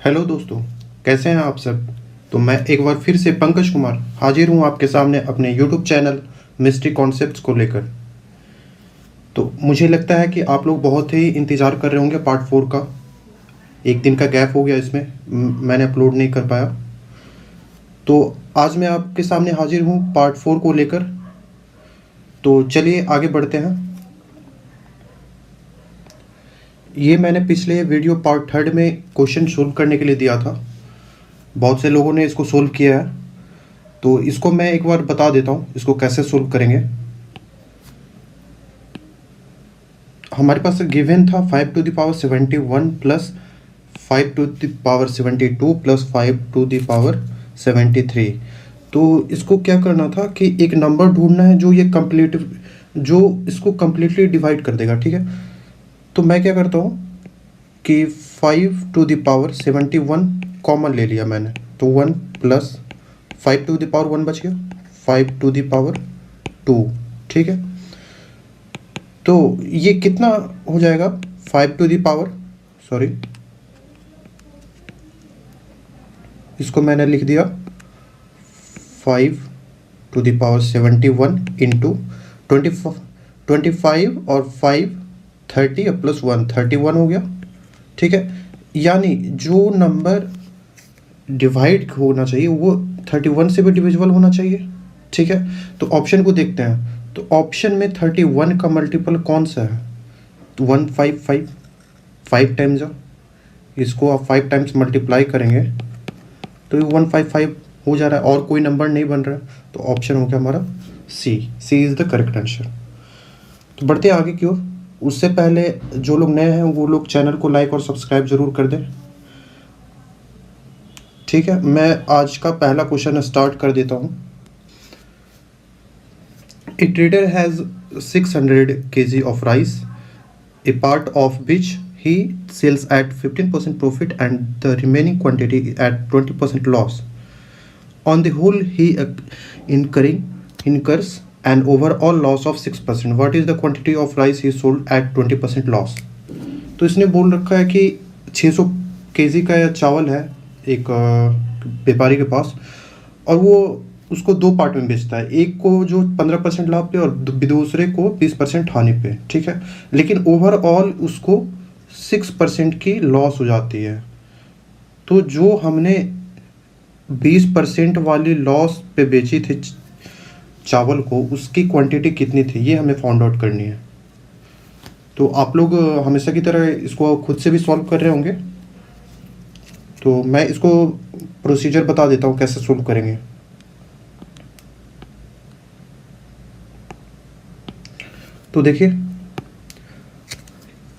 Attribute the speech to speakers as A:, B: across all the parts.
A: Hello दोस्तों, कैसे हैं आप सब। तो मैं एक बार फिर से पंकज कुमार हाजिर हूं आपके सामने अपने यूट्यूब चैनल मिस्ट्री कॉन्सेप्ट्स को लेकर। तो मुझे लगता है कि आप लोग बहुत ही इंतज़ार कर रहे होंगे पार्ट 4 का। एक दिन का गैप हो गया इसमें, मैंने अपलोड नहीं कर पाया। तो आज मैं आपके सामने हाजिर हूं पार्ट 4 को लेकर। तो चलिए आगे बढ़ते हैं। ये मैंने पिछले वीडियो पार्ट 3 में क्वेश्चन सोल्व करने के लिए दिया था। बहुत से लोगों ने इसको सोल्व किया है, तो इसको मैं एक बार बता देता हूँ इसको कैसे सोल्व करेंगे। हमारे पास गिवन था 5⁻71 प्लस 5⁻72 प्लस 5⁻73। तो इसको क्या करना था कि एक नंबर ढूंढना है जो जो इसको कंप्लीटली डिवाइड कर देगा। ठीक है, तो मैं क्या करता हूँ कि 5⁻71 कॉमन ले लिया मैंने, तो 1 प्लस 5⁻1 बच गया, 5⁻2। ठीक है, तो ये कितना हो जाएगा, 5 सॉरी, इसको मैंने लिख दिया 5⁻71 इंटू 25 और 5 30 प्लस 1 31 हो गया। ठीक है, यानी जो नंबर डिवाइड होना चाहिए वो 31 से भी डिविजिबल होना चाहिए। ठीक है, तो ऑप्शन को देखते हैं। तो ऑप्शन में 31 का मल्टीपल कौन सा है, तो 155 5 टाइम्स, इसको आप 5 टाइम्स मल्टीप्लाई करेंगे तो ये 155 हो जा रहा है और कोई नंबर नहीं बन रहा है। तो ऑप्शन हो गया हमारा सी इज़ द करेक्ट आंसर। तो बढ़ते हैं आगे की ओर। उससे पहले जो लोग नए हैं वो लोग चैनल को लाइक और सब्सक्राइब ज़रूर कर दें। ठीक है, मैं आज का पहला क्वेश्चन स्टार्ट कर देता हूँ। A trader has 600 kg of rice, a part of which he sells at 15% profit and the remaining quantity at 20% loss. On the whole, he incurs an overall loss of 6%. What is the quantity of rice he sold at 20% loss? तो इसने बोल रखा है कि 600 KG का चावल है एक व्यापारी के पास, और वो उसको दो पार्ट में बेचता है, एक को जो 15% लाभ पे और दूसरे को 20% हानि पे। ठीक है, लेकिन ओवरऑल उसको 6% की लॉस हो जाती है। तो जो हमने 20% वाली लॉस पे बेची थी चावल को, उसकी क्वांटिटी कितनी थी ये हमें फाइंड आउट करनी है। तो आप लोग हमेशा की तरह इसको खुद से भी सॉल्व कर रहे होंगे, तो मैं इसको प्रोसीजर बता देता हूँ कैसे सॉल्व करेंगे। तो देखिए,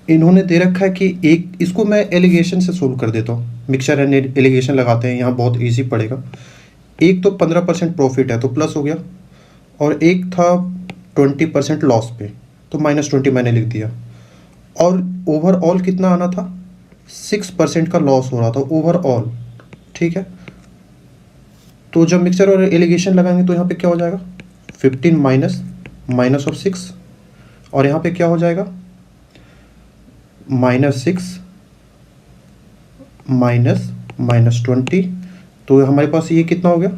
A: इन्होंने दे रखा है कि एक, इसको मैं एलिगेशन से सोल्व कर देता हूँ, मिक्सचर एंड एलिगेशन लगाते हैं, यहाँ बहुत इजी पड़ेगा। एक तो 15% प्रॉफिट है तो प्लस हो गया, और एक था 20% लॉस पे तो -20 मैंने लिख दिया, और ओवरऑल कितना आना था, 6% का लॉस हो रहा था ओवरऑल। ठीक है, तो जब मिक्सचर और एलिगेशन लगाएंगे तो यहाँ पे क्या हो जाएगा, 15 माइनस ऑफ 6, और यहाँ पे क्या हो जाएगा, -6 -20। तो हमारे पास ये कितना हो गया,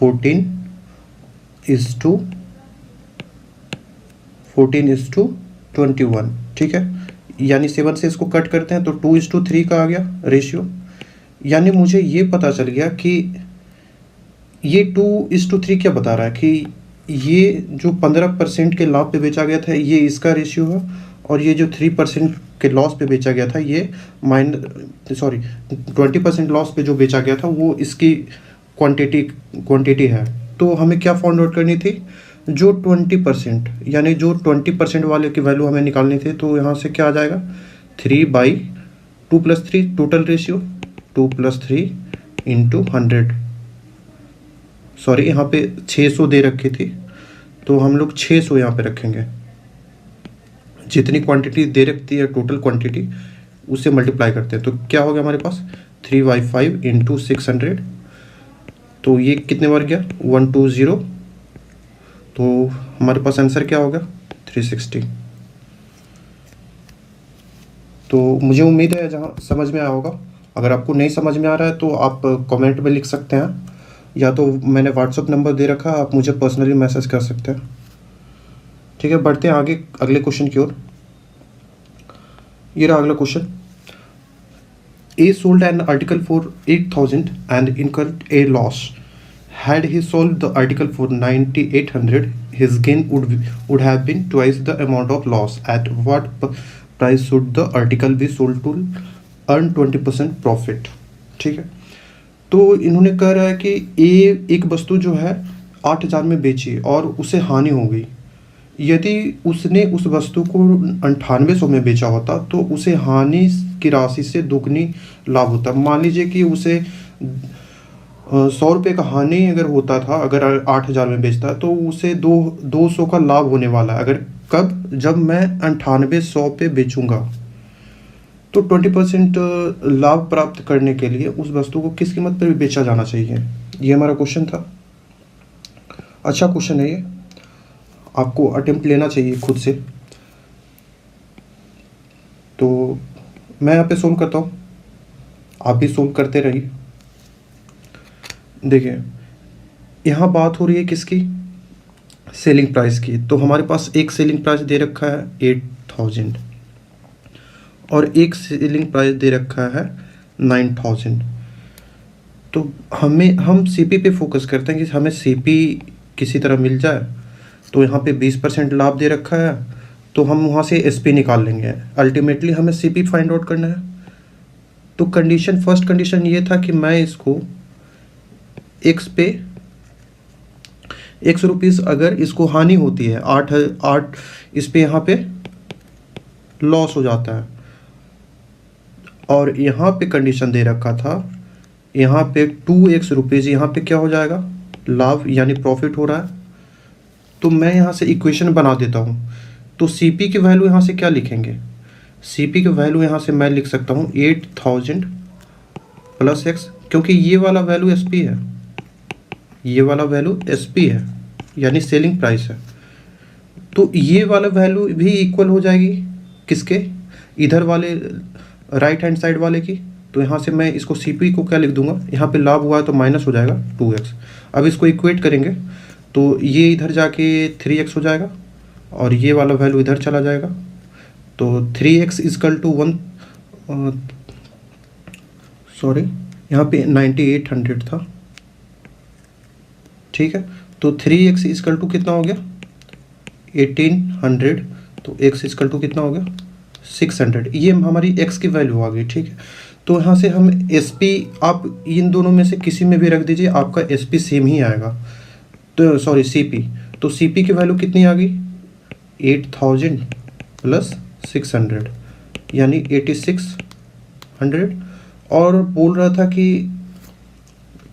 A: 14:21। ठीक है, यानी 7 से इसको कट करते हैं तो 2:3 का आ गया रेशियो। यानी मुझे ये पता चल गया कि ये 2:3 क्या बता रहा है कि ये जो 15% के लाभ पे बेचा गया था ये इसका रेशियो है, और ये जो 3% के लॉस पे बेचा गया था ये 20% लॉस पे जो बेचा गया था वो इसकी क्वांटिटी है। तो हमें क्या फाइंड आउट करनी थी, जो 20%, यानी जो 20% वाले की वैल्यू हमें निकालनी थी। तो यहाँ से क्या आ जाएगा, 3/2 + 3 टोटल रेशियो, 2 + 3 × 100। सॉरी, यहाँ पे 600 दे रखी थी तो हम लोग 600 यहाँ पे रखेंगे। जितनी क्वांटिटी दे रखती है टोटल क्वांटिटी उससे मल्टीप्लाई करते हैं, तो क्या हो गया हमारे पास 3/5 × 600। तो ये कितने बार गया, 120। तो हमारे पास आंसर क्या होगा, 360। तो मुझे उम्मीद है जहाँ समझ में आया होगा। अगर आपको नहीं समझ में आ रहा है तो आप कमेंट में लिख सकते हैं, या तो मैंने व्हाट्सअप नंबर दे रखा है, आप मुझे पर्सनली मैसेज कर सकते हैं। ठीक है, बढ़ते हैं आगे अगले क्वेश्चन की ओर। ये रहा अगला question. A sold an article for 8,000 and incurred a loss. Had he sold the article for 9,800, his gain would have been twice the amount of loss. At what price should the article be sold to earn 20% profit? ठीक है, तो इन्होंने कह रहा है कि एक वस्तु जो है 8,000 में बेची और उसे हानि हो गई। यदि उसने उस वस्तु को 9800 में बेचा होता तो उसे हानि की राशि से दुगनी लाभ होता। मान लीजिए कि उसे 100 रुपये का हानि अगर होता था, अगर 8,000 में बेचता तो उसे 200 का लाभ होने वाला है। अगर कब, जब मैं 9800 पे बेचूंगा। तो 20% लाभ प्राप्त करने के लिए उस वस्तु को किस कीमत पर भी बेचा जाना चाहिए, ये हमारा क्वेश्चन था। अच्छा क्वेश्चन है ये, आपको अटेम्प्ट लेना चाहिए खुद से। तो मैं यहाँ पे सोल्व करता हूँ, आप भी सोल्व करते रहिए। देखिए, यहाँ बात हो रही है किसकी, सेलिंग प्राइस की। तो हमारे पास एक सेलिंग प्राइस दे रखा है 8,000 और एक सेलिंग प्राइस दे रखा है 9,000। तो हम सीपी पे फोकस करते हैं कि हमें सीपी किसी तरह मिल जाए। तो यहाँ पे 20% लाभ दे रखा है, तो हम वहाँ से एसपी निकाल लेंगे। अल्टीमेटली हमें सीपी फाइंड आउट करना है। तो कंडीशन, फर्स्ट कंडीशन ये था कि मैं इसको एक्स पे ₹100 अगर इसको हानि होती है, 8 इस पे यहाँ पे लॉस हो जाता है। और यहाँ पे कंडीशन दे रखा था, यहाँ पे 2x रुपीज़, यहाँ पे क्या हो जाएगा, लाभ यानी प्रॉफिट हो रहा है। तो मैं यहाँ से इक्वेशन बना देता हूँ। तो सीपी की वैल्यू यहाँ से क्या लिखेंगे, सीपी की वैल्यू यहाँ से मैं लिख सकता हूँ 8,000 प्लस x, क्योंकि ये वाला वैल्यू एसपी है, ये वाला वैल्यू एसपी है यानी सेलिंग प्राइस है। तो ये वाला वैल्यू भी इक्वल हो जाएगी किसके, इधर वाले राइट हैंड साइड वाले की। तो यहाँ से मैं इसको सीपी को क्या लिख दूंगा, यहाँ पे लाभ हुआ है तो माइनस हो जाएगा 2x। अब इसको इक्वेट करेंगे तो ये इधर जाके 3x हो जाएगा और ये वाला वैल्यू इधर चला जाएगा। तो 3x इजकल टू 1, सॉरी यहाँ पे 9,800 था, ठीक है। तो 3x इजकल टू कितना हो गया 1,800, तो x इजकल टू कितना हो गया 600। ये हमारी x की वैल्यू आ गई, ठीक है। तो यहाँ से हम SP, आप इन दोनों में से किसी में भी रख दीजिए, आपका SP सेम ही आएगा। तो सॉरी CP, तो CP की वैल्यू कितनी आ गई 8,000 प्लस 600 यानी 8,600। और बोल रहा था कि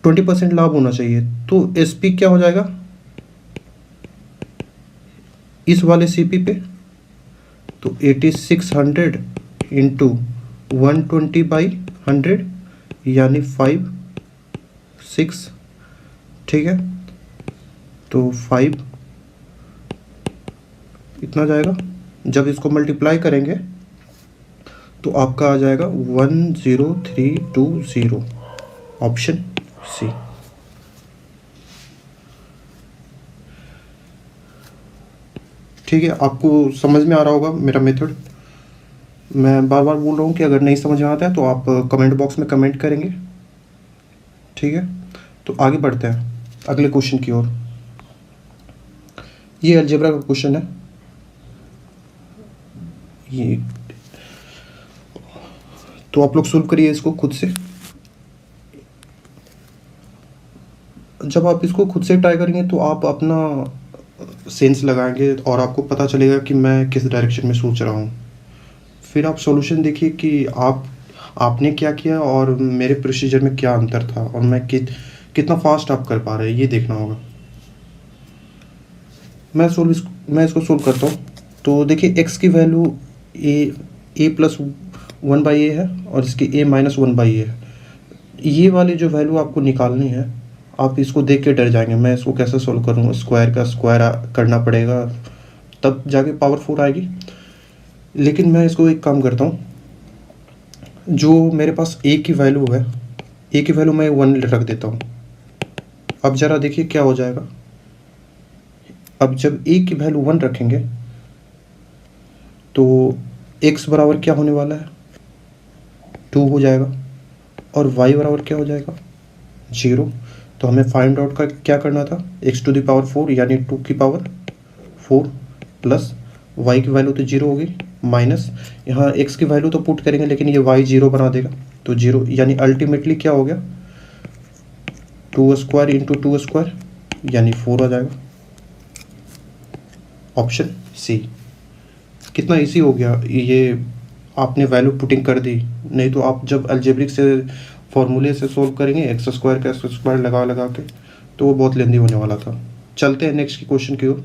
A: 20% लाभ होना चाहिए। तो SP क्या हो जाएगा इस वाले CP पे, तो 8,600 इंटू 120/100 यानी 5,6, ठीक है। तो 5 इतना जाएगा। जब इसको मल्टीप्लाई करेंगे तो आपका आ जाएगा 10320, ऑप्शन सी। ठीक है, आपको समझ में आ रहा होगा मेरा मेथड। मैं बार बार बोल रहा हूँ कि अगर नहीं समझ में आता है तो आप कमेंट बॉक्स में कमेंट करेंगे, ठीक है। तो आगे बढ़ते हैं अगले क्वेश्चन की ओर। ये अलजेब्रा का क्वेश्चन है। ये तो आप लोग सोल्व करिए इसको खुद से। जब आप इसको खुद से ट्राई करेंगे तो आप अपना सेंस लगाएंगे और आपको पता चलेगा कि मैं किस डायरेक्शन में सोच रहा हूँ। फिर आप सॉल्यूशन देखिए कि आपने क्या किया और मेरे प्रोसीजर में क्या अंतर था, और मैं कितना फास्ट आप कर पा रहे हैं, ये देखना होगा। मैं इसको सोल्व करता हूँ। तो देखिए x की वैल्यू a प्लस 1/a है और इसकी a माइनस 1/a है। ये वाली जो वैल्यू आपको निकालनी है, आप इसको देख के डर जाएंगे मैं इसको कैसे सोल्व करूँ, स्क्वायर का स्क्वायर करना पड़ेगा तब जाके पावर 4 आएगी। लेकिन मैं इसको एक काम करता हूँ, जो मेरे पास ए की वैल्यू है, ए की वैल्यू मैं 1 रख देता हूँ। अब ज़रा देखिए क्या हो जाएगा। अब जब ए की वैल्यू 1 रखेंगे तो x बराबर क्या होने वाला है, 2 हो जाएगा, और y बराबर क्या हो जाएगा, 0। तो हमें फाइंड आउट का क्या करना था, x⁴ यानी 2 की पावर 4 प्लस y की वैल्यू तो 0 होगी, माइनस यहाँ x की वैल्यू तो पुट करेंगे लेकिन ये y 0 बना देगा, तो 0 यानी अल्टीमेटली क्या हो गया, 2² इंटू 2² यानी 4 आ जाएगा। Option C. कितना इजी हो गया ये, आपने वैल्यू पुटिंग कर दी। नहीं तो आप जब अलजेब्रिक से फॉर्मूले से सोल्व करेंगे x² का x² लगा लगा के, तो वो बहुत लेंदी होने वाला था। चलते हैं नेक्स्ट की क्वेश्चन की ओर।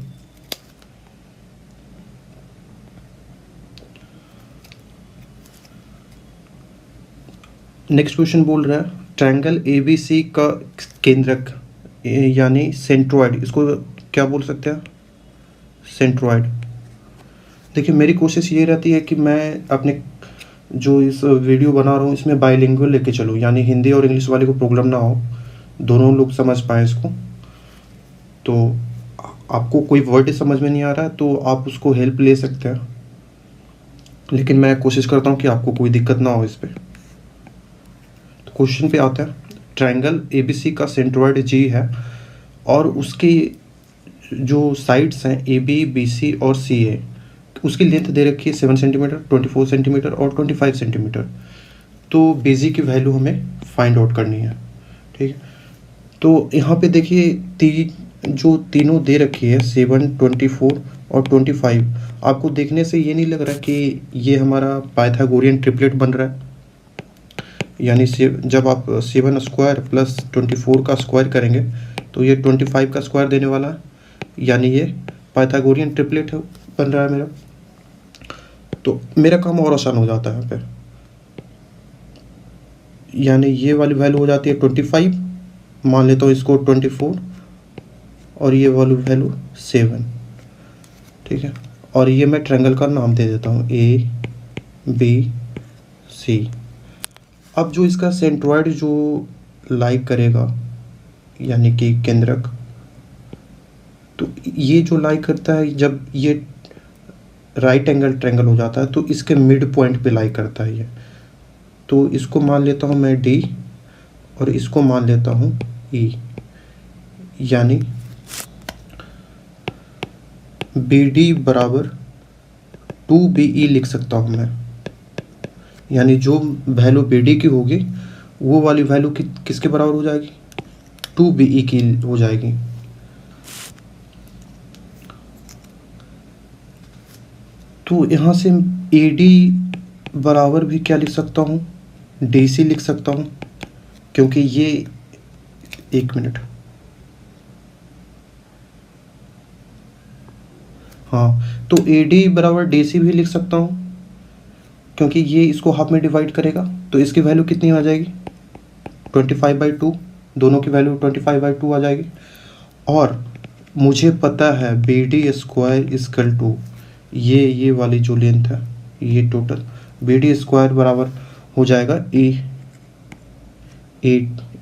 A: नेक्स्ट क्वेश्चन बोल रहा है ट्रायंगल ABC का केंद्रक यानी सेंट्रोइड, इसको क्या बोल सकते हैं, सेंट्रोइड। देखिए मेरी कोशिश ये रहती है कि मैं अपने जो इस वीडियो बना रहा हूँ इसमें बाइलिंगुअल लेके चलूँ, यानी हिंदी और इंग्लिश वाले को प्रॉब्लम ना हो, दोनों लोग समझ पाए इसको। तो आपको कोई वर्ड समझ में नहीं आ रहा है तो आप उसको हेल्प ले सकते हैं, लेकिन मैं कोशिश करता हूँ कि आपको कोई दिक्कत ना हो इस पर। तो क्वेश्चन पे आते हैं। ट्रायंगल ABC का सेंट्रोइड G है और उसकी जो साइड्स हैं AB, BC और CA, उसकी लेंथ दे रखी है 7 सेंटीमीटर, 24 सेंटीमीटर और 25 सेंटीमीटर। तो BC की वैल्यू हमें फाइंड आउट करनी है, ठीक है। तो यहाँ पे देखिए जो तीनों दे रखी है 7, 24 और 25, आपको देखने से ये नहीं लग रहा कि ये हमारा पाइथागोरियन ट्रिपलेट बन रहा है, यानी जब आप 7² प्लस 24 का स्क्वायर करेंगे तो ये 25 का स्क्वायर देने वाला है, यानी ये पाइथागोरियन ट्रिपलेट बन रहा है मेरा। तो मेरा काम और आसान हो जाता है यहाँ पे, यानी ये वाली वैल्यू हो जाती है 25, मान लेता हूँ इसको 24, और ये वाली वैल्यू 7, ठीक है। और ये मैं ट्रायंगल का नाम दे देता हूँ ABC। अब जो इसका सेंट्रोइड जो लाइक करेगा यानी कि केंद्रक, तो ये जो लाइक करता है जब ये राइट एंगल ट्रायंगल हो जाता है तो इसके मिड पॉइंट पे लाइक करता है ये। तो इसको मान लेता हूँ मैं D और इसको मान लेता हूँ E, यानी BD बराबर 2BE लिख सकता हूँ मैं, यानी जो वैल्यू BD की होगी वो वाली वैल्यू किसके बराबर हो जाएगी, 2BE की हो जाएगी। तो यहाँ से AD बराबर भी क्या लिख सकता हूँ, DC लिख सकता हूँ, क्योंकि ये, एक मिनट, हाँ, तो AD बराबर DC भी लिख सकता हूँ क्योंकि ये इसको हाफ में डिवाइड करेगा, तो इसकी वैल्यू कितनी आ जाएगी, 25/2, दोनों की वैल्यू 25/2 आ जाएगी। और मुझे पता है BD² इक्वल टू ये वाली जो लेंथ है ये टोटल BD² बराबर हो जाएगा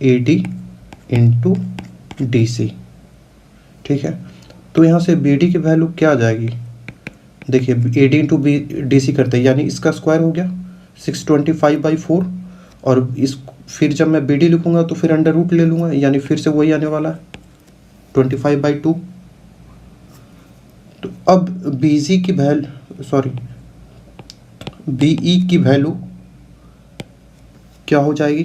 A: AD इंटू DC, ठीक है। तो यहाँ से BD की वैल्यू क्या आ जाएगी, देखिए AD इंटू DC करते हैं, यानी इसका स्क्वायर हो गया 625/4, और इस फिर जब मैं BD लिखूंगा तो फिर अंडर रूट ले लूँगा, यानी फिर से वही आने वाला है 25/2। तो अब BE की वैल्यू क्या हो जाएगी,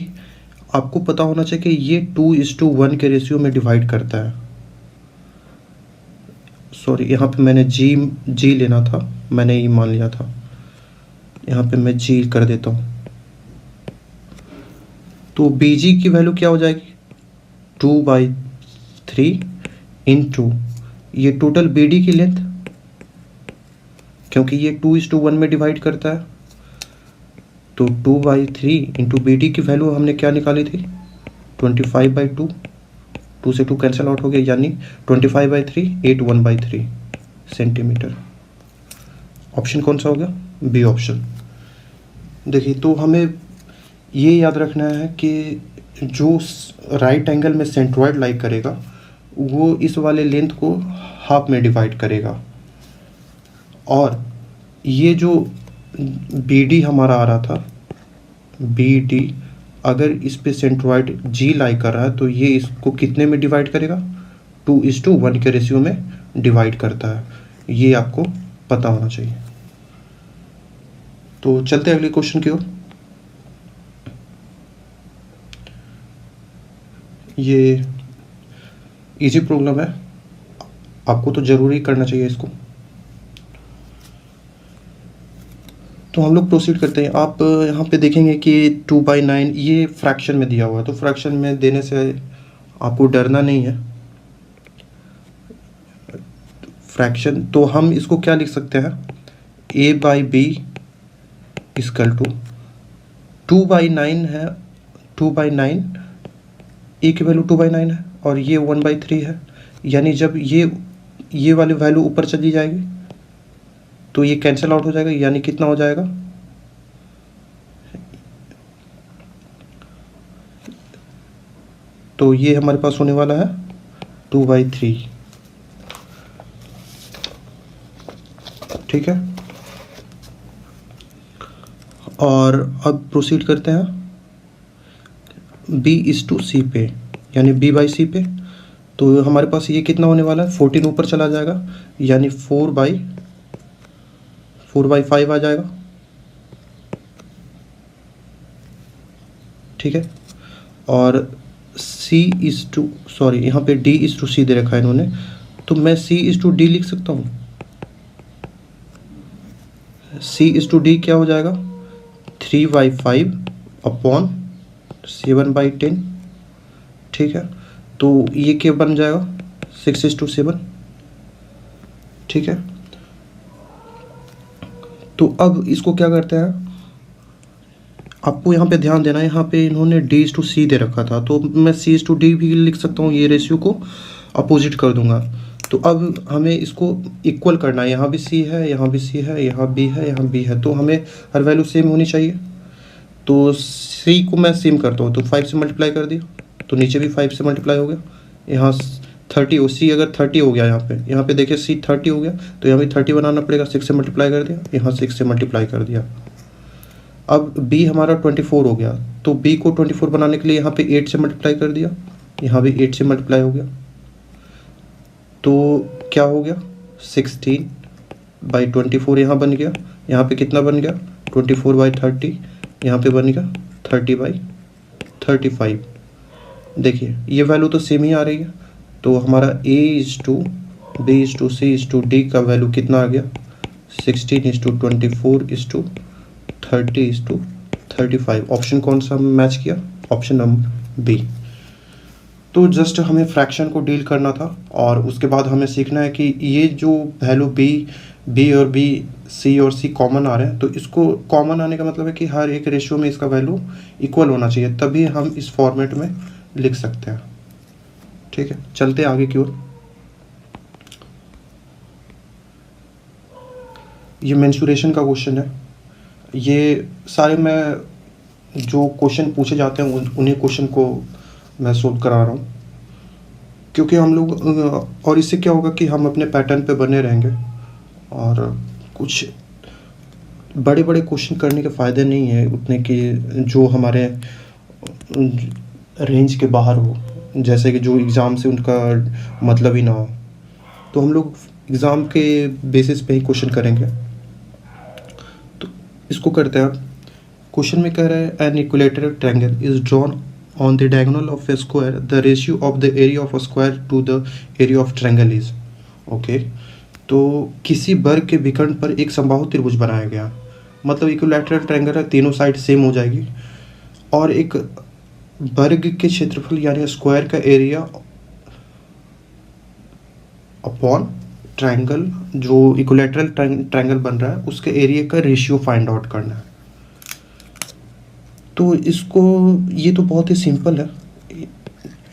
A: आपको पता होना चाहिए कि ये 2:1 के रेशियो में डिवाइड करता है। सॉरी, यहाँ पे मैंने G लेना था, मैंने E मान लिया था, यहाँ पे मैं G कर देता हूँ। तो BG की वैल्यू क्या हो जाएगी, 2/3 इंटू ये टोटल BD की लेंथ, क्योंकि ये 2:1 में डिवाइड करता है, तो 2/3 इंटू BD की वैल्यू हमने क्या निकाली थी, 25/2, 2 से 2 कैंसिल आउट हो गया, यानी 25/3 81/3 सेंटीमीटर। ऑप्शन कौन सा होगा, बी ऑप्शन। देखिए तो हमें ये याद रखना है कि जो राइट एंगल में सेंट्रॉइड लाई करेगा वो इस वाले लेंथ को हाफ में डिवाइड करेगा, और ये जो बी डी हमारा आ रहा था, बी डी अगर इस पे सेंट्रॉइड जी लाई कर रहा है तो ये इसको कितने में डिवाइड करेगा, 2:1 के रेशियो में डिवाइड करता है। ये आपको पता होना चाहिए। तो चलते हैं अगले क्वेश्चन की ओर। ये इजी प्रॉब्लम है, आपको तो जरूरी करना चाहिए इसको। तो हम लोग प्रोसीड करते हैं। आप यहाँ पे देखेंगे कि 2/9 ये फ्रैक्शन में दिया हुआ है, तो फ्रैक्शन में देने से आपको डरना नहीं है। फ्रैक्शन तो हम इसको क्या लिख सकते हैं, a/b इक्वल टू 2/9 है, 2/9 ए की वैल्यू 2/9 है और ये 1/3 है, यानी जब ये वाली वैल्यू ऊपर चली जाएगी तो ये कैंसिल आउट हो जाएगा, यानी कितना हो जाएगा, तो ये हमारे पास होने वाला है 2/3। ठीक है, और अब प्रोसीड करते हैं B/C पे, यानी B/C पे। तो हमारे पास ये कितना होने वाला है, 14 ऊपर चला जाएगा, यानी 4/5 आ जाएगा। ठीक है, और यहाँ पे D/C दे रखा है इन्होंने, तो मैं C/D लिख सकता हूँ। C/D क्या हो जाएगा, 3/5 अपॉन 7/10। ठीक है, तो ये क्या बन जाएगा, 6:7। ठीक है, तो अब इसको क्या करते हैं, आपको यहाँ पे ध्यान देना है, यहाँ पे इन्होंने D/C दे रखा था, तो मैं C/D भी लिख सकता हूँ, ये रेशियो को अपोजिट कर दूंगा। तो अब हमें इसको इक्वल करना है, यहाँ भी C है, यहाँ भी C है, यहाँ B है, यहाँ B है, तो हमें हर वैल्यू सेम होनी चाहिए। तो C को मैं सेम करता हूँ, तो 5 से मल्टीप्लाई कर दिया, तो नीचे भी 5 से मल्टीप्लाई हो गया। यहाँ 30 C अगर 30 हो गया, यहाँ पे देखिए C 30 हो गया, तो यहाँ भी 30 बनाना पड़ेगा, 6 से मल्टीप्लाई कर दिया, यहाँ 6 से मल्टीप्लाई कर दिया। अब B हमारा 24 हो गया, तो B को 24 बनाने के लिए यहाँ पे 8 से मल्टीप्लाई कर दिया, यहाँ भी 8 से मल्टीप्लाई हो गया, तो क्या हो गया, 16/24 यहाँ बन गया। यहाँ पे कितना बन गया, 24/30, यहाँ पे बन गया 30/35। देखिए ये वैल्यू तो सेम ही आ रही है, तो हमारा A/B/C/D का वैल्यू कितना आ गया, 16:24:30:35। ऑप्शन कौन सा मैच किया, ऑप्शन नंबर बी। तो जस्ट हमें फ्रैक्शन को डील करना था, और उसके बाद हमें सीखना है कि ये जो वैल्यू बी और बी, सी और सी कॉमन आ रहे हैं, तो इसको कॉमन आने का मतलब है कि हर एक रेशियो में इसका वैल्यू इक्वल होना चाहिए, तभी हम इस फॉर्मेट में लिख सकते हैं। ठीक है, चलते आगे की ओर। ये मेंसुरेशन का क्वेश्चन है। ये सारे मैं जो क्वेश्चन पूछे जाते हैं उन्हीं क्वेश्चन को मैं सोल्व करा रहा हूँ, क्योंकि हम लोग और इससे क्या होगा कि हम अपने पैटर्न पे बने रहेंगे, और कुछ बड़े बड़े क्वेश्चन करने के फ़ायदे नहीं है उतने कि जो हमारे रेंज के बाहर हो, जैसे कि जो एग्ज़ाम से उनका मतलब ही ना हो। तो हम लोग एग्ज़ाम के बेसिस पे ही क्वेश्चन करेंगे। तो इसको करते हैं। क्वेश्चन में कह रहा है an equilateral triangle is drawn on the diagonal of a square, the ratio of the area of a square to the area of triangle is. Okay, तो किसी वर्ग के विकर्ण पर एक समबाहु त्रिभुज बनाया गया, मतलब इक्विलैटरल ट्रायंगल है, तीनों साइड सेम हो जाएगी, और एक वर्ग के क्षेत्रफल यानी स्क्वायर का एरिया अपॉन ट्रायंगल, जो इक्विलैटरल ट्रायंगल बन रहा है उसके एरिया का रेशियो फाइंड आउट करना है। तो इसको, ये तो बहुत ही सिंपल है।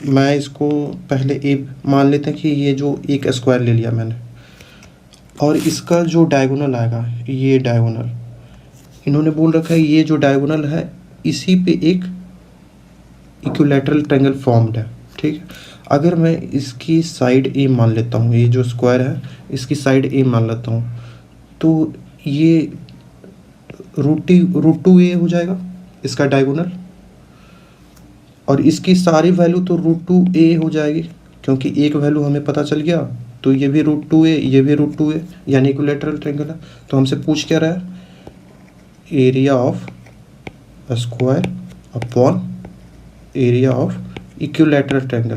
A: मैं इसको पहले ए मान लेते हैं कि ये जो एक स्क्वायर ले लिया मैंने, और इसका जो डायगोनल आएगा, ये डायगोनल इन्होंने बोल रखा है, ये जो डायगोनल है इसी पे एक इक्विलैटरल ट्रायंगल फॉर्म्ड है, ठीक है। अगर मैं इसकी साइड ए मान लेता हूँ, ये जो स्क्वायर है इसकी साइड ए मान लेता हूँ, तो ये रूट टू ए हो जाएगा इसका डायगोनल, और इसकी सारी वैल्यू तो रूट टू ए हो जाएगी, क्योंकि एक वैल्यू हमें पता चल गया, तो ये भी रूट टू ए, ये भी रूट टू ए, यानी इक्विलैटरल ट्रायंगल है। तो हमसे पूछ क्या रहा है, area of square upon area of equilateral triangle.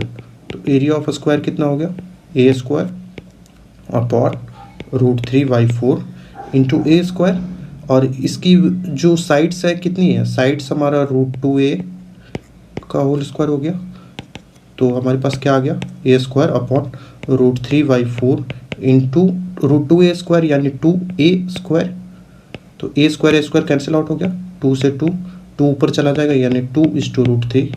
A: तो एरिया ऑफ स्क्वायर कितना हो गया, a square upon √3/4 into A square, और इसकी जो साइड्स है कितनी है, साइड्स हमारा √2a का होल स्क्वायर हो गया, तो हमारे पास क्या आ गया, a square upon √3/4 into √2a square यानी 2a स्क्वायर। तो ए स्क्वायर कैंसिल आउट हो गया, 2 से 2 ऊपर चला जाएगा, यानी 2:√3।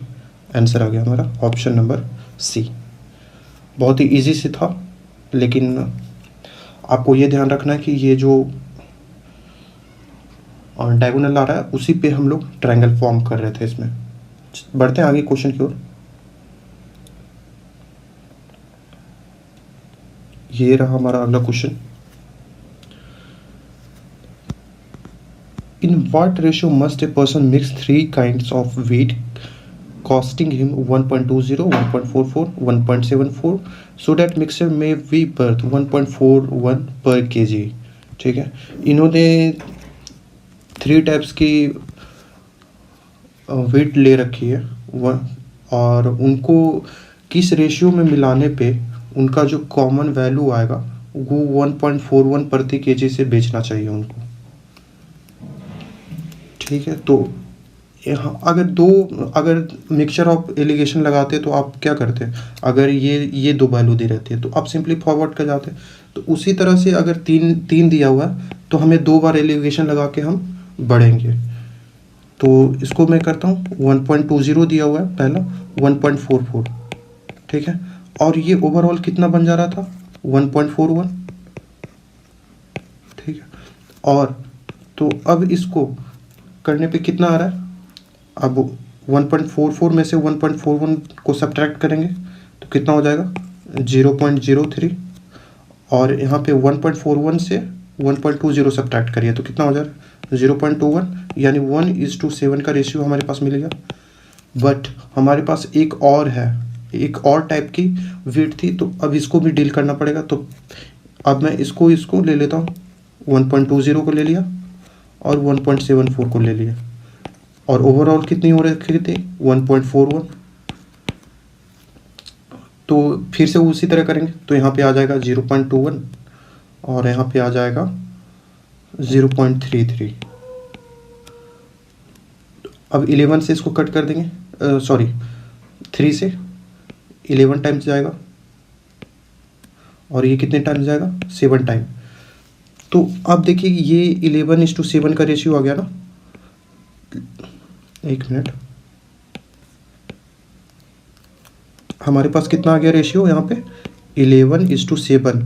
A: आंसर आ गया हमारा ऑप्शन नंबर सी। बहुत ही इजी से था, लेकिन आपको ये ध्यान रखना है कि ये जो डायगोनल आ रहा है उसी पे हम लोग ट्रायंगल फॉर्म कर रहे थे इसमें। बढ़ते हैं आगे क्वेश्चन की ओर। ये रहा हमारा अगला question. In what ratio must a person mix 3 kinds of wheat costing him 1.20, 1.44, 1.74 so that mixture may be worth 1.41 per kg, ठीक है। इन्होंने 3 टाइप्स की वेट ले रखी है और उनको किस रेशियो में मिलाने पे उनका जो कॉमन वैल्यू आएगा वो 1.41 प्रति केजी से बेचना चाहिए उनको, ठीक है। तो यहाँ अगर मिक्सचर ऑफ एलिगेशन लगाते तो आप क्या करते, अगर ये 2 वैल्यू दी रहती है तो आप सिंपली फॉरवर्ड कर जाते। तो उसी तरह से अगर तीन दिया हुआ है तो हमें 2 बार एलिगेशन लगा के हम बढ़ेंगे। तो इसको मैं करता हूँ, 1.20 दिया हुआ है पहला, 1.44, ठीक है, और ये ओवरऑल कितना बन जा रहा था, 1.41, ठीक है। और तो अब इसको करने पे कितना आ रहा है, अब 1.44 में से 1.41 को सब्ट्रैक्ट करेंगे तो कितना हो जाएगा, 0.03, और यहाँ पे 1.41 से 1.20 सब्ट्रैक्ट करिए तो कितना हो जाएगा, 0.21, यानी 1:7 का रेशियो हमारे पास मिल गया। बट हमारे पास एक और टाइप की वेट थी, तो अब इसको भी डील करना पड़ेगा। तो अब मैं इसको ले लेता हूँ, 1.20 को ले लिया और 1.74 को ले लिया, और ओवरऑल कितनी हो रखी थी, 1.41। तो फिर से उसी तरह करेंगे तो यहाँ पे आ जाएगा 0.21 और यहाँ पे आ जाएगा 0.33। अब 11 से इसको कट कर देंगे, 3 से 11 टाइम्स जाएगा, और ये कितने टाइम्स जाएगा, 7 टाइम। तो अब देखिए ये 11:7 का रेशियो आ गया ना, एक मिनट, हमारे पास कितना आ गया रेशियो यहाँ पे, 11:7,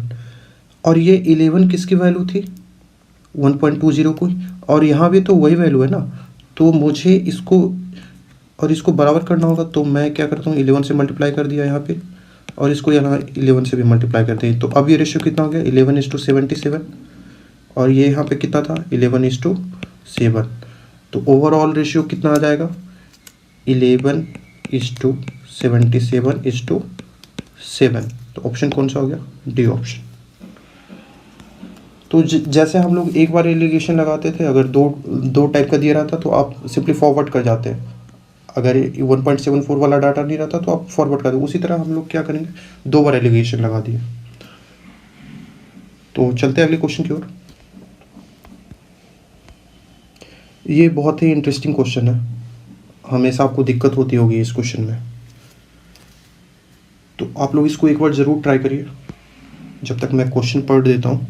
A: और ये 11 किसकी वैल्यू थी, 1.20 को, और यहाँ भी तो वही वैल्यू है ना। तो मुझे इसको बराबर करना होगा, तो मैं क्या करता हूँ, 11 से मल्टीप्लाई कर दिया यहाँ पे, और इसको यहाँ 11 से भी मल्टीप्लाई कर दिया। तो अब ये रेशियो कितना हो गया, 11:77, और ये यहाँ पे कितना था, 11:7। तो ओवरऑल रेशियो कितना आ जाएगा, 11:77:7। तो ऑप्शन कौन सा हो गया, डी ऑप्शन। तो जैसे हम लोग एक बार एलिगेशन लगाते थे, अगर दो टाइप का दिया रहा था तो आप सिंपली फॉरवर्ड कर जाते हैं, अगर 1.74 वाला डाटा नहीं रहता तो आप फॉरवर्ड कर दो। उसी तरह हम लोग क्या करेंगे, 2 बार एलिगेशन लगा दिए। तो चलते हैं अगले क्वेश्चन की ओर। ये बहुत ही इंटरेस्टिंग क्वेश्चन है, हमेशा आपको दिक्कत होती होगी इस क्वेश्चन में, तो आप लोग इसको एक बार ज़रूर ट्राई करिए जब तक मैं क्वेश्चन पढ़ देता हूँ।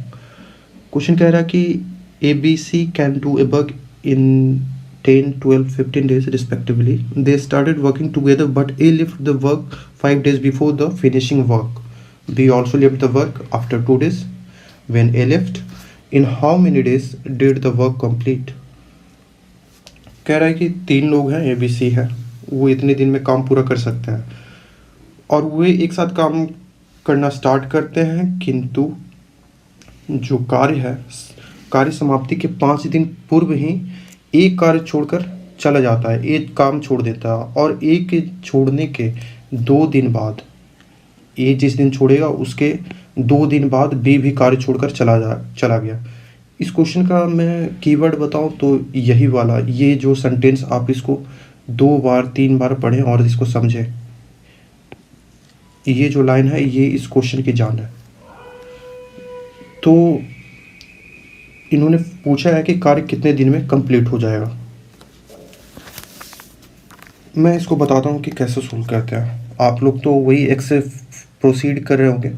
A: क्वेश्चन कह रहा है कि ABC can do a work in 10, 12, 15 days respectively. They started working together, but A left the work 5 days before the finishing work. B also left the work after 2 days. When A left, in how many days did the work complete? कह रहा है कि 3 लोग हैं, ABC है, वो इतने दिन में काम पूरा कर सकते हैं और वे एक साथ काम करना स्टार्ट करते हैं, किंतु जो कार्य है, कार्य समाप्ति के 5 दिन पूर्व ही एक कार्य छोड़कर चला जाता है, एक काम छोड़ देता है और एक के छोड़ने के 2 दिन बाद, ए जिस दिन छोड़ेगा उसके 2 दिन बाद बी भी कार्य छोड़कर चला गया। इस क्वेश्चन का मैं कीवर्ड बताऊं तो यही वाला, ये जो सेंटेंस आप इसको 2 बार 3 बार पढ़ें और इसको समझें। ये जो लाइन है ये इस क्वेश्चन की जान है। तो इन्होंने पूछा है कि कार्य कितने दिन में कंप्लीट हो जाएगा। मैं इसको बताता हूँ कि कैसे सोल्व करते हैं। आप लोग तो वही एक्स से प्रोसीड कर रहे होंगे,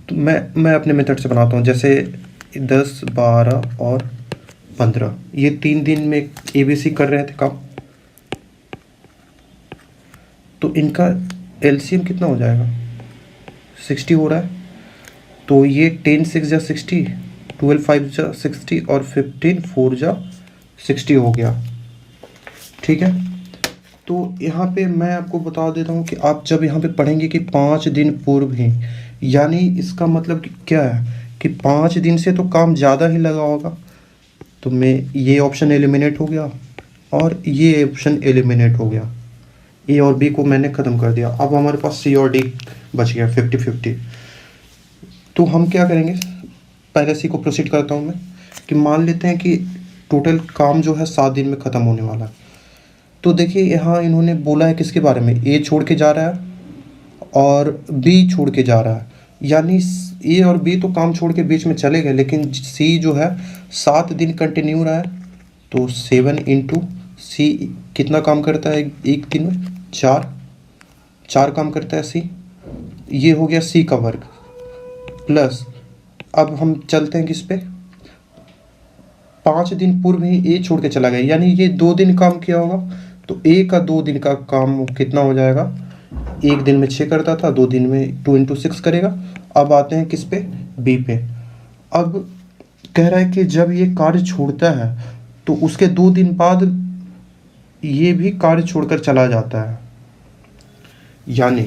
A: तो मैं अपने मेथड से बनाता हूँ। जैसे 10, 12 और 15 ये 3 दिन में ABC कर रहे थे काम, तो इनका LCM कितना हो जाएगा, 60 हो रहा है। तो ये 10 6 जा 60, 12 5 जा 60 और 15 4 जा 60 हो गया। ठीक है, तो यहाँ पे मैं आपको बता देता हूँ कि आप जब यहाँ पे पढ़ेंगे कि 5 दिन पूर्व ही, यानी इसका मतलब क्या है कि 5 दिन से तो काम ज़्यादा ही लगा होगा, तो मैं ये ऑप्शन एलिमिनेट हो गया और ये ऑप्शन एलिमिनेट हो गया। ए और बी को मैंने ख़त्म कर दिया। अब हमारे पास C और D बच गया 50-50। तो हम क्या करेंगे, पहले C को प्रोसीड करता हूँ मैं, कि मान लेते हैं कि टोटल काम जो है 7 दिन में ख़त्म होने वाला है। तो देखिए यहाँ इन्होंने बोला है किसके बारे में, A छोड़ के जा रहा है और B छोड़ के जा रहा है, यानी A और B तो काम छोड़ के बीच में चले गए, लेकिन C जो है 7 दिन कंटिन्यू रहा है। तो 7 इंटू C कितना काम करता है एक दिन में, 4 काम करता है C। ये हो गया C का वर्ग, प्लस अब हम चलते हैं किस पे, 5 दिन पूर्व ही A छोड़ के चला गया, यानी ये 2 दिन काम किया होगा। तो A का 2 दिन का काम कितना हो जाएगा, एक दिन में 6 करता था, 2 दिन में 2 इंटू 6 करेगा। अब आते हैं किस पे, B पे। अब कह रहा है कि जब ये कार्य छोड़ता है तो उसके 2 दिन बाद ये भी कार्य छोड़कर चला जाता है, यानी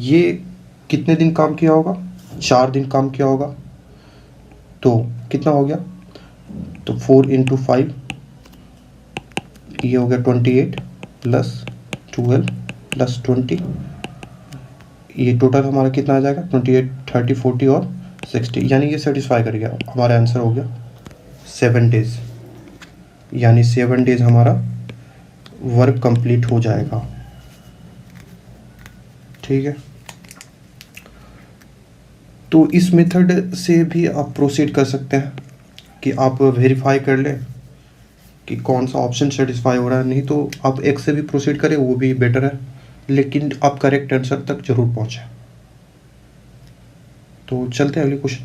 A: ये कितने दिन काम किया होगा, 4 दिन काम किया होगा। तो कितना हो गया, तो 4 इंटू 5 ये हो गया 28 प्लस 12 प्लस 20, ये टोटल हमारा कितना आ जाएगा, 28 30 40 और 60, यानी ये सेटिस्फाई कर गया। हमारा आंसर हो गया 7 डेज, यानी 7 डेज हमारा वर्क कंप्लीट हो जाएगा। ठीक है, तो इस मेथड से भी आप प्रोसीड कर सकते हैं कि आप वेरीफाई कर लें कि कौन सा ऑप्शन सेटिस्फाई हो रहा है। नहीं तो आप एक्स से भी प्रोसीड करें, वो भी बेटर है, लेकिन आप करेक्ट आंसर तक जरूर पहुंचे। तो चलते हैं अगले क्वेश्चन।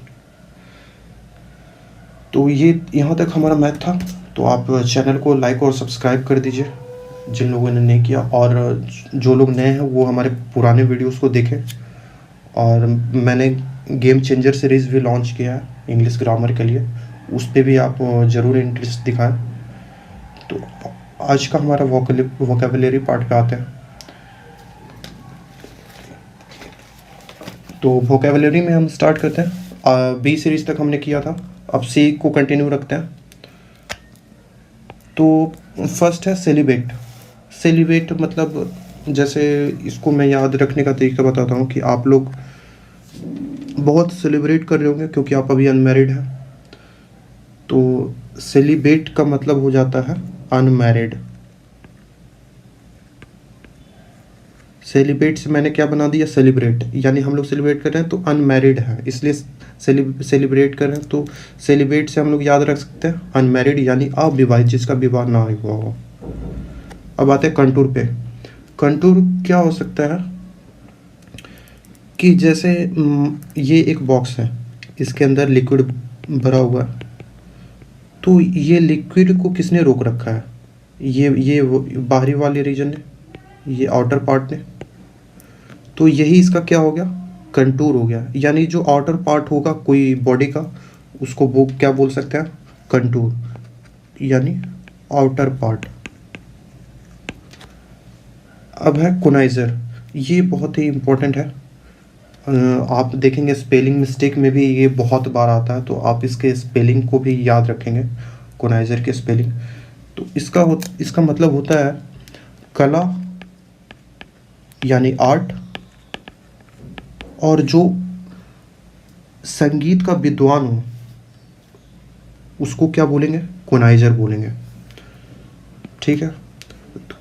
A: तो ये यहाँ तक हमारा मैथ था। तो आप चैनल को लाइक और सब्सक्राइब कर दीजिए जिन लोगों ने नहीं किया, और जो लोग नए हैं वो हमारे पुराने वीडियोस को देखें। और मैंने गेम चेंजर सीरीज़ भी लॉन्च किया है इंग्लिश ग्रामर के लिए, उस पर भी आप ज़रूर इंटरेस्ट दिखाएं। तो आज का हमारा वोकेबुलरी पार्ट पे आते हैं। तो वोकेबुलरी में हम स्टार्ट करते हैं। बी सीरीज़ तक हमने किया था, अब सी को कंटिन्यू रखते हैं। तो फर्स्ट है सेलिब्रेट। सेलिब्रेट मतलब, जैसे इसको मैं याद रखने का तरीका बताता हूँ कि आप लोग बहुत सेलिब्रेट कर रहे होंगे क्योंकि आप अभी अनमैरिड हैं। तो सेलिब्रेट का मतलब हो जाता है अनमैरिड। सेलिब्रेट से मैंने क्या बना दिया, सेलिब्रेट, यानी हम लोग सेलिब्रेट कर रहे हैं तो अनमैरिड है, इसलिए सेलिब्रेट कर रहे हैं। तो सेलिब्रेट से हम लोग याद रख सकते हैं अनमैरिड, यानी अविवाहित, जिसका विवाह ना हुआ हो। अब आते हैं कंटूर पे। कंटूर क्या हो सकता है कि जैसे ये एक बॉक्स है, इसके अंदर लिक्विड भरा हुआ है, तो ये लिक्विड को किसने रोक रखा है, ये बाहरी वाले रीजन ने, ये आउटर पार्ट ने। तो यही इसका क्या हो गया, कंटूर हो गया। यानी जो आउटर पार्ट होगा कोई बॉडी का, उसको वो क्या बोल सकते हैं, कंटूर, यानी आउटर पार्ट। अब है कोनाइजर, ये बहुत ही इम्पोर्टेंट है। आप देखेंगे स्पेलिंग मिस्टेक में भी ये बहुत बार आता है, तो आप इसके स्पेलिंग को भी याद रखेंगे, कोनाइजर के स्पेलिंग। तो इसका मतलब होता है कला यानी आर्ट, और जो संगीत का विद्वान हो उसको क्या बोलेंगे, कोनाइजर बोलेंगे। ठीक है,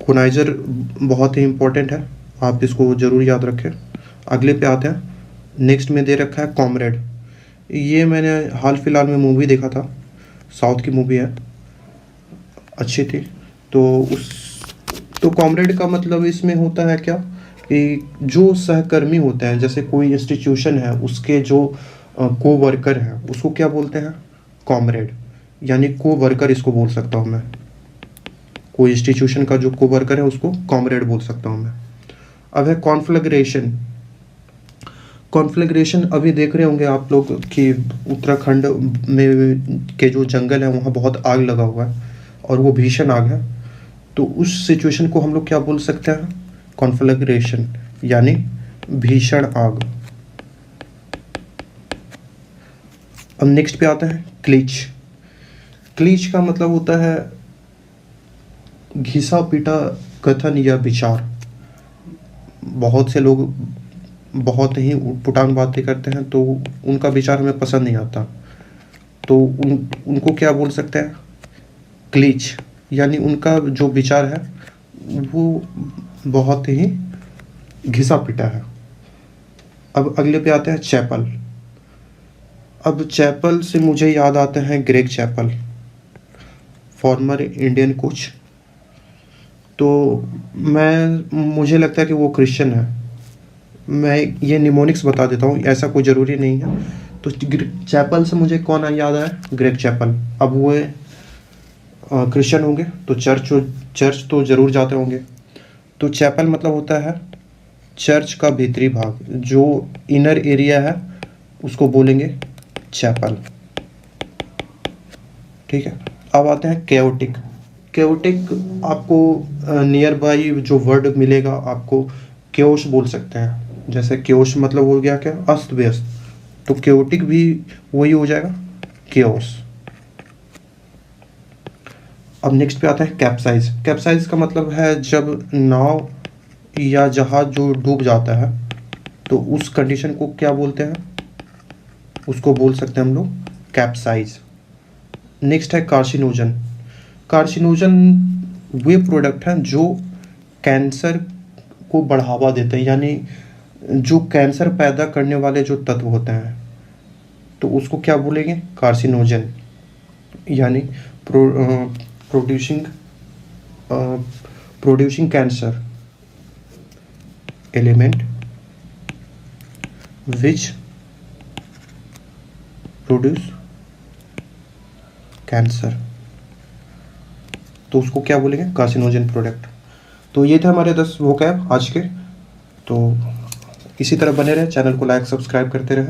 A: कोनाइजर बहुत ही इम्पोर्टेंट है, आप इसको ज़रूर याद रखें। अगले पे आते हैं। नेक्स्ट में दे रखा है कॉमरेड। ये मैंने हाल फिलहाल में मूवी देखा था, साउथ की मूवी है, अच्छी थी। तो कॉमरेड का मतलब इसमें होता है क्या कि जो सहकर्मी होते हैं, जैसे कोई इंस्टीट्यूशन है उसके जो को वर्कर हैं उसको क्या बोलते हैं, कॉमरेड, यानी को वर्कर इसको बोल सकता हूँ मैं। कोई इंस्टीट्यूशन का जो को वर्कर है उसको कॉमरेड बोल सकता हूँ मैं। अब है कॉन्फ्लैग्रेशन। कॉन्फ्लैग्रेशन अभी देख रहे होंगे आप लोग कि उत्तराखंड में के जो जंगल है वहाँ बहुत आग लगा हुआ है और वो भीषण आग है। तो उस सिचुएशन को हम लोग क्या बोल सकते हैं, कॉन्फ्लैग्रेशन, यानी भीषण आग। अब नेक्स्ट पे आता है क्लीच। क्लीच का मतलब होता है घिसा पिटा कथन या विचार। बहुत से लोग बहुत ही उटपटांग बातें करते हैं तो उनका विचार हमें पसंद नहीं आता, तो उनको क्या बोल सकते हैं, क्लीच, यानी उनका जो विचार है वो बहुत ही घिसा पिटा है। अब अगले पे आते हैं चैपल। अब चैपल से मुझे याद आते हैं Greg Chappell, former Indian coach. तो मुझे लगता है कि वो क्रिश्चियन है। मैं ये निमोनिक्स बता देता हूँ, ऐसा कोई ज़रूरी नहीं है। तो चैपल से मुझे कौन याद आया, ग्रेग चैपल। अब वो क्रिश्चियन होंगे तो चर्च तो ज़रूर जाते होंगे। तो चैपल मतलब होता है चर्च का भीतरी भाग, जो इनर एरिया है उसको बोलेंगे चैपल। ठीक है, अब आते हैं केओटिक। केओटिक आपको नियर बाई जो वर्ड मिलेगा आपको केओस बोल सकते हैं। जैसे केओस मतलब हो गया क्या, अस्त व्यस्त, तो केओटिक भी वही हो जाएगा, केओस। अब नेक्स्ट पे आता है कैप्साइज। कैप्साइज का मतलब है जब नाव या जहाज जो डूब जाता है तो उस कंडीशन को क्या बोलते हैं, उसको बोल सकते हैं हम लोग कैप्साइज। नेक्स्ट है कार्सिनोजन। कार्सिनोजन वे प्रोडक्ट हैं जो कैंसर को बढ़ावा देते हैं, यानी जो कैंसर पैदा करने वाले जो तत्व होते हैं तो उसको क्या बोलेंगे, कार्सिनोजन, यानी producing cancer element which produce cancer, तो उसको क्या बोलेंगे, कार्सिनोजन प्रोडक्ट। तो ये थे हमारे 10 वोकैब आज के। तो इसी तरह बने रहे, चैनल को लाइक सब्सक्राइब करते रहे।